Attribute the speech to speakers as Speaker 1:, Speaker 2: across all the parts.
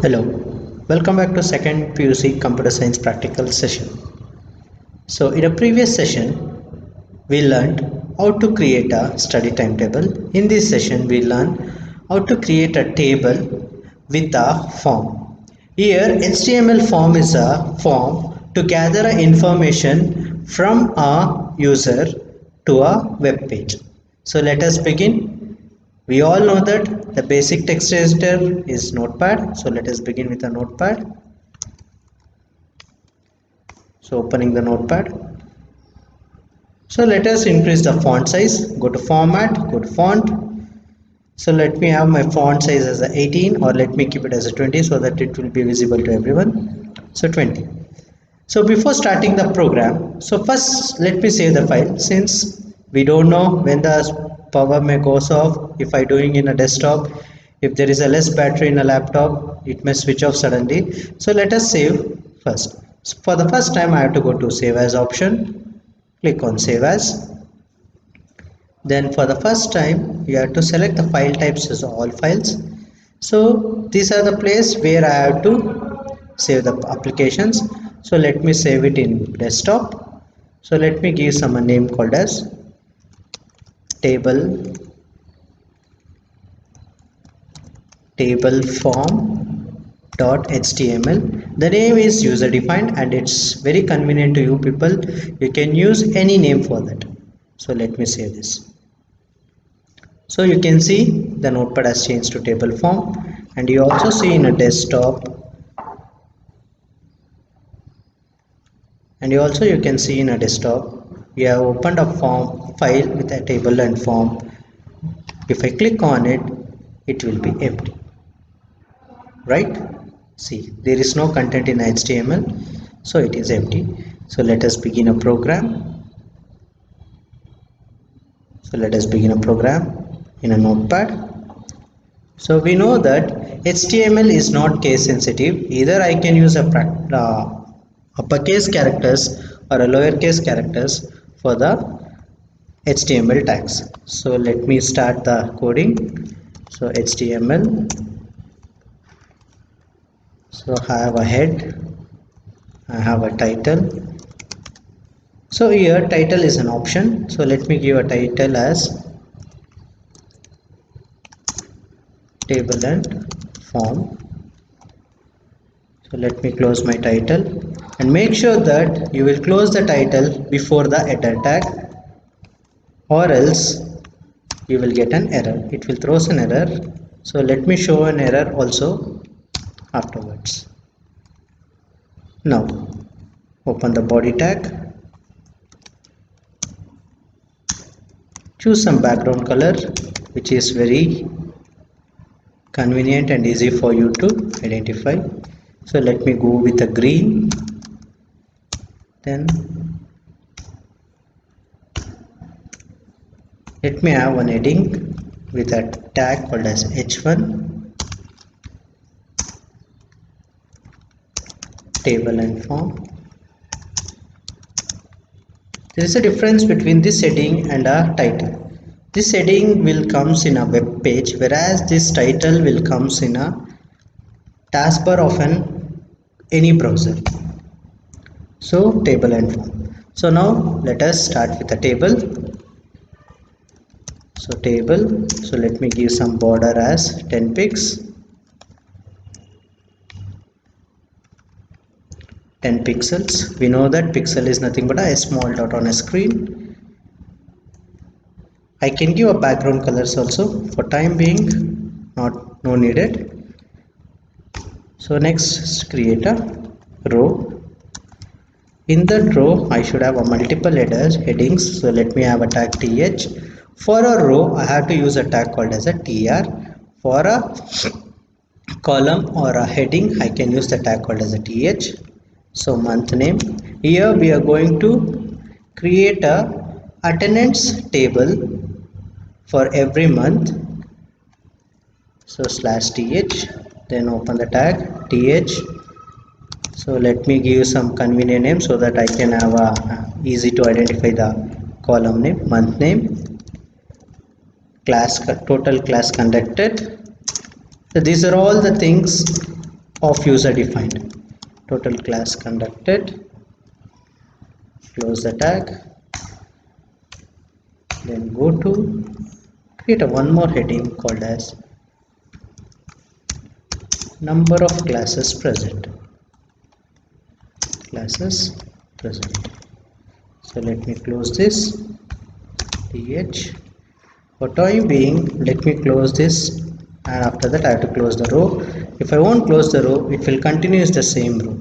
Speaker 1: Hello, welcome back to second PUC Computer Science practical session. So in a previous session, we learned how to create a study timetable. In this session, we learn how to create a table with a form. Here, HTML form is a form to gather information from a user to a web page. So let us begin. We all know that the basic text editor is Notepad. So let us begin with a Notepad. So opening the Notepad. So let us increase the font size. Go to format, go to font. So let me have my font size as a 18 or let me keep it as a 20 so that it will be visible to everyone. So 20. So before starting the program, so first let me save the file since we don't know when the power may goes off. If I doing in a desktop, if there is a less battery in a laptop, it may switch off suddenly. So let us save first. So for the first time I have to go to save as option, click on save as. Then for the first time you have to select the file types as all files. So these are the place where I have to save the applications. So let me save it in desktop. So let me give some a name called as table form.html. The name is user defined and it's very convenient to you people. You can use any name for that. So let me save this. So you can see the notepad has changed to table form, and you also see in a desktop, and you can see in a desktop we have opened a form file with a table and form. If I click on it, it will be empty, right? See, there is no content in HTML, so it is empty. So let us begin a program. So let us begin a program in a notepad. So we know that HTML is not case sensitive. Either I can use a uppercase characters or a lowercase characters for the HTML tags. So let me start the coding. So HTML. So I have a head. I have a title. So here title is an option. So let me give a title as table and form. So let me close my title and make sure that you will close the title before the header tag, or else you will get an error. It will throw an error. So let me show an error also afterwards. Now open the body tag, choose some background color which is very convenient and easy for you to identify. So let me go with a green. Then let me have one heading with a tag called as h1 table and form. There is a difference between this heading and a title. This heading will comes in a web page, whereas this title will comes in a taskbar of any browser. So table and form. So now let us start with the table. So table. So let me give some border as 10 pixels. 10 pixels. We know that pixel is nothing but a small dot on a screen. I can give a background colors also. For time being, no needed. So next, create a row. In that row, I should have a multiple headings. So let me have a tag th. For a row, I have to use a tag called as a tr. For a column or a heading, I can use the tag called as a th. So month name. Here we are going to create a attendance table for every month. So /th. Then open the tag th. So let me give you some convenient name so that I can have a easy to identify the column name, month name, class, total class conducted. So these are all the things of user defined. Total class conducted, close the tag, then go to create a one more heading called as number of classes present. So let me close this th. For time being, let me close this, and after that I have to close the row. If I won't close the row, it will continue as the same row.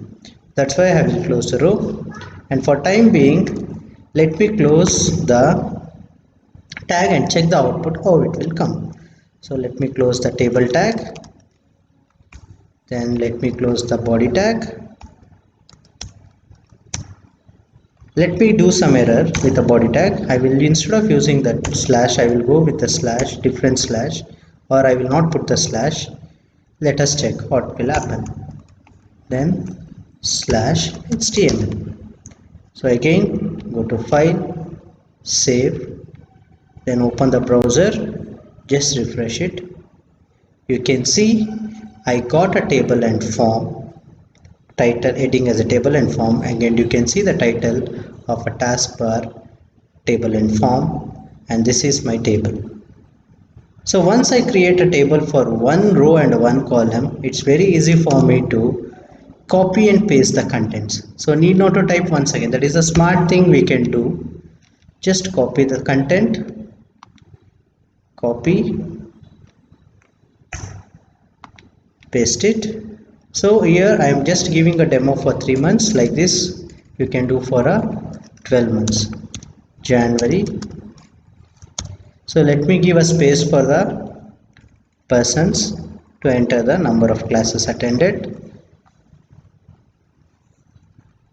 Speaker 1: That's why I will close the row. And for time being, let me close the tag and check the output how it will come. So let me close the table tag, then let me close the body tag. Let me do some error with the body tag. I will, instead of using that slash, I will go with the slash, different slash, or I will not put the slash. Let us check what will happen. Then slash html. So again go to file, save, then open the browser, just refresh it. You can see I got a table and form, title heading as a table and form. Again you can see the title of a taskbar, table and form, and this is my table. So once I create a table for one row and one column, it's very easy for me to copy and paste the contents. So need not to type once again. That is a smart thing we can do. Just copy the content, copy, paste it. So here I am just giving a demo for 3 months. Like this you can do for a 12 months. January. So let me give a space for the persons to enter the number of classes attended,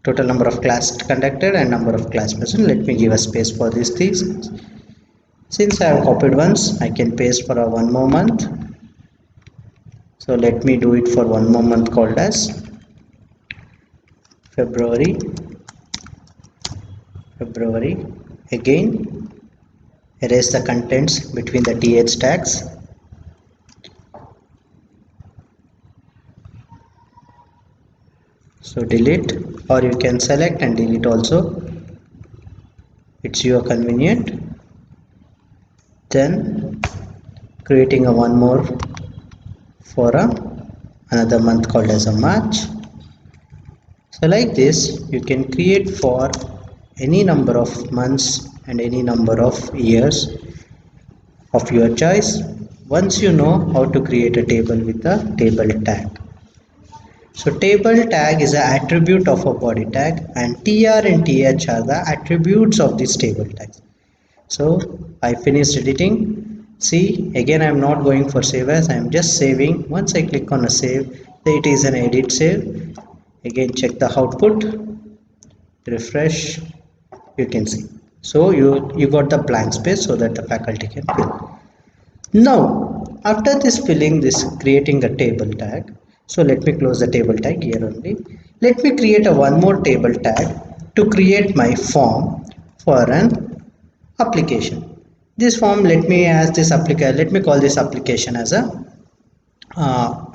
Speaker 1: total number of class conducted, and number of class present. Let me give a space for these things. Since I have copied once, I can paste for a one more month. So let me do it for one more month called as February. Again erase the contents between the th tags. So delete, or you can select and delete also, it's your convenient. Then creating a one more for another month called as a March. So like this you can create for any number of months and any number of years of your choice, once you know how to create a table with a table tag. So table tag is an attribute of a body tag, and tr and th are the attributes of this table tag. So I finished editing. See, again I am not going for save as, I am just saving. Once I click on a save, it is an edit save. Again check the output, refresh, you can see. So you got the blank space so that the faculty can fill. Now after this filling, this creating a table tag. So let me close the table tag here only. Let me create a one more table tag to create my form for an application. This form, let me call this application as a uh,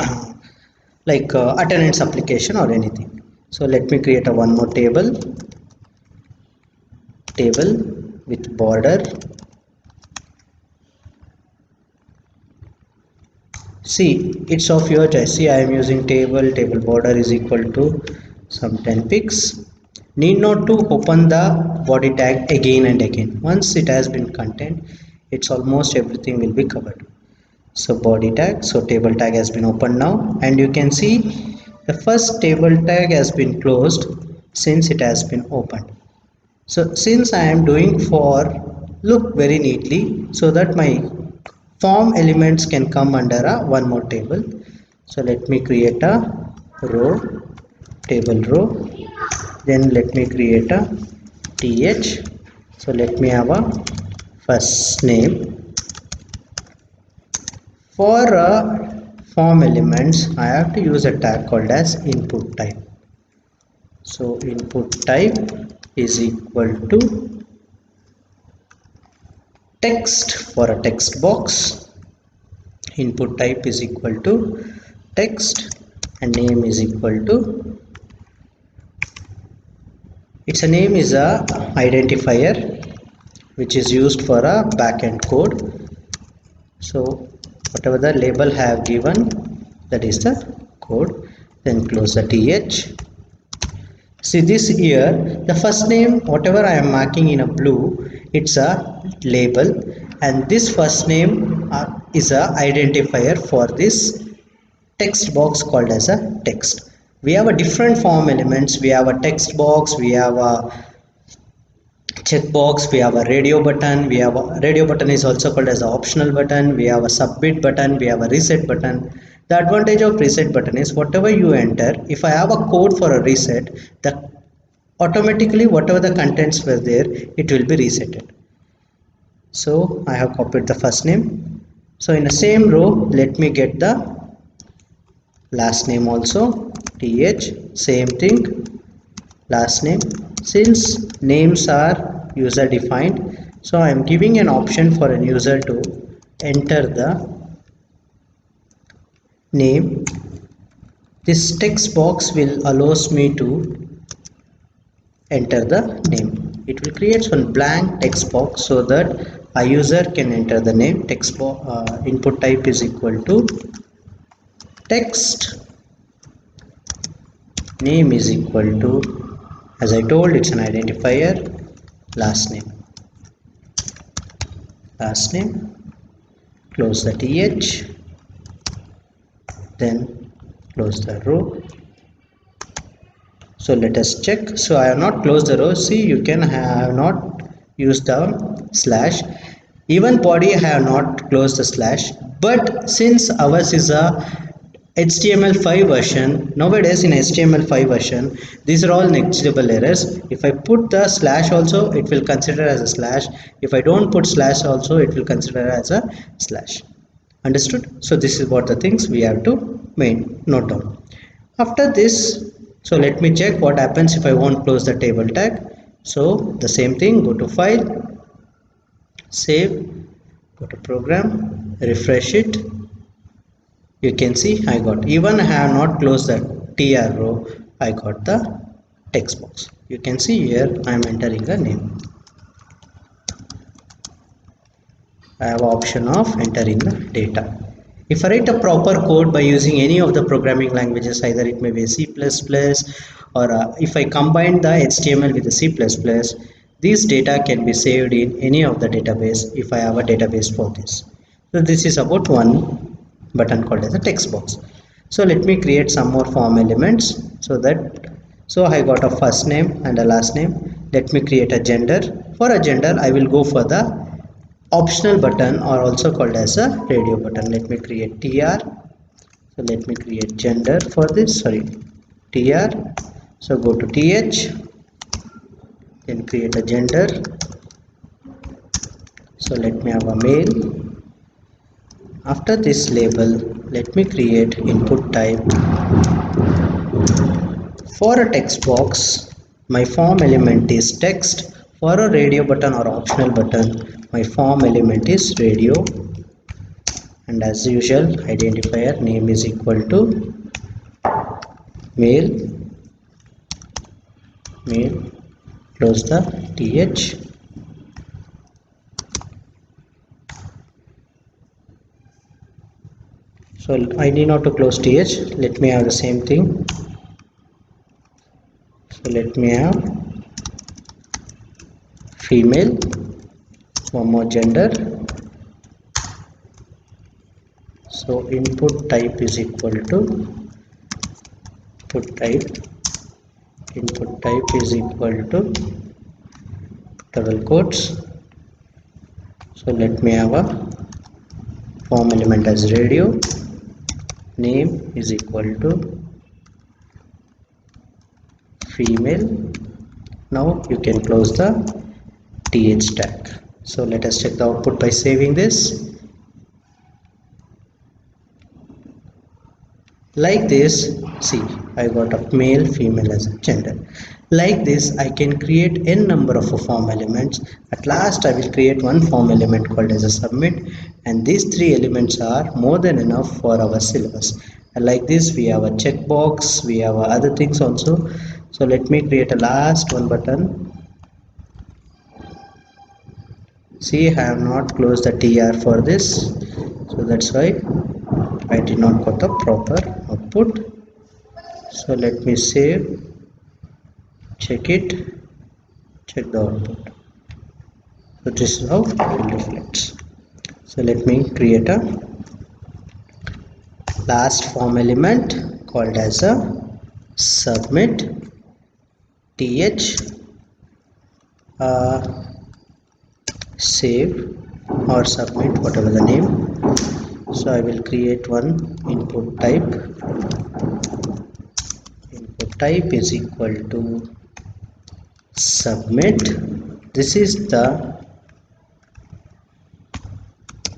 Speaker 1: like attendance application or anything. So let me create a one more table with border. See, it's of your choice. See, I am using table border is equal to some 10 pics. Need not to open the body tag again and again. Once it has been content, it's almost everything will be covered. So body tag, so table tag has been opened now, and you can see the first table tag has been closed since it has been opened. So since I am doing for look very neatly so that my form elements can come under a one more table. So let me create a row, table row, then let me create a th. So let me have a first name. For form elements I have to use a tag called as input type. So input type is equal to text for a text box. Input type is equal to text. and name is equal to, its a name is a identifier which is used for a backend code. So whatever the label have given, that is the code. Then close the th. See this here, the first name whatever I am marking in a blue, it's a label, and this first name is a identifier for this text box called as a text. We have a different form elements. We have a text box, we have a checkbox, we have a radio button, we have a radio button is also called as an optional button, we have a submit button, we have a reset button. The advantage of reset button is whatever you enter, if I have a code for a reset, the automatically whatever the contents were there, it will be resetted. So I have copied the first name. So in the same row, let me get the last name also, th, same thing, last name. Since names are user defined, so I am giving an option for a user to enter the name. This text box will allows me to enter the name. It will create one blank text box so that a user can enter the name. Text box input type is equal to text, name is equal to, as I told, it's an identifier, last name, close the th, then close the row. So let us check. So I have not closed the row. See, you can have not used the slash. Even body I have not closed the slash, but since ours is a HTML5 version, nowadays in HTML5 version, these are all negligible errors. If I put the slash also, it will consider as a slash. If I don't put slash also, it will consider as a slash. Understood? So this is what the things we have to note down. After this, so let me check what happens if I won't close the table tag. So the same thing, go to file, save, go to program, refresh it. You can see I got, even I have not closed the tr row, I got the text box. You can see here I am entering the name. I have option of entering the data. If I write a proper code by using any of the programming languages, either it may be C++ or if I combine the HTML with the C++, these data can be saved in any of the database if I have a database for this. So this is about one button called as a text box. So let me create some more form elements so I got a first name and a last name. Let me create a gender. For a gender, I will go for the optional button, or also called as a radio button. Let me create tr. So let me create gender for this, tr. So go to th, then create a gender. So let me have a male. After this label, let me create input type. For a text box, my form element is text. For a radio button or optional button, my form element is radio. And as usual, identifier name is equal to male, close the th. So I need not to close th. Let me have the same thing. So let me have female, one more gender. So input type is equal to input type is equal to double quotes. So let me have a form element as radio, name is equal to female. Now you can close the th tag. So let us check the output by saving this. Like this, see, I got a male, female as a gender. Like this, I can create n number of form elements. At last, I will create one form element called as a submit, and these three elements are more than enough for our syllabus. And like this we have a checkbox, we have other things also. So let me create a last one button. See, I have not closed the TR for this, so that's why I did not got the proper output. So let me save, check it, check the output. So this is how it will reflect. So let me create a last form element called as a submit th save or submit, whatever the name. So I will create one input type. Input type is equal to submit. This is the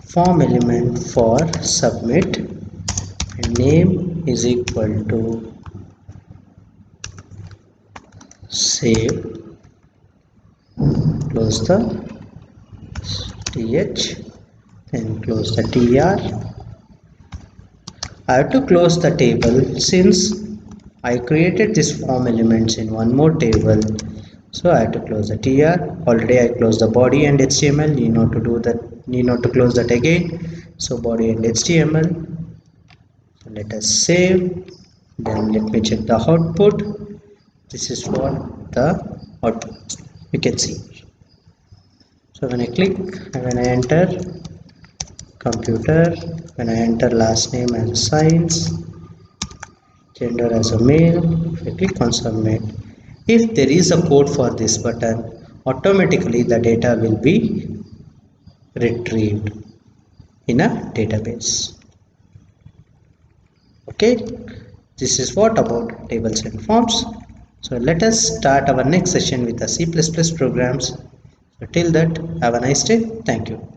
Speaker 1: form element for submit, and name is equal to save, close the th, then close the tr. I have to close the table since I created this form elements in one more table, so I have to close the tr. Already I closed the body and html, need not to do that, need not to close that again. So body and html. So let us save, then let me check the output. This is what the output you can see. So when I click and when I enter computer, when I enter last name as a science, gender as a male, if I click on submit, if there is a code for this button, automatically the data will be retrieved in a database. Okay, this is what about tables and forms. So let us start our next session with the C++ programs. So till that, have a nice day. Thank you.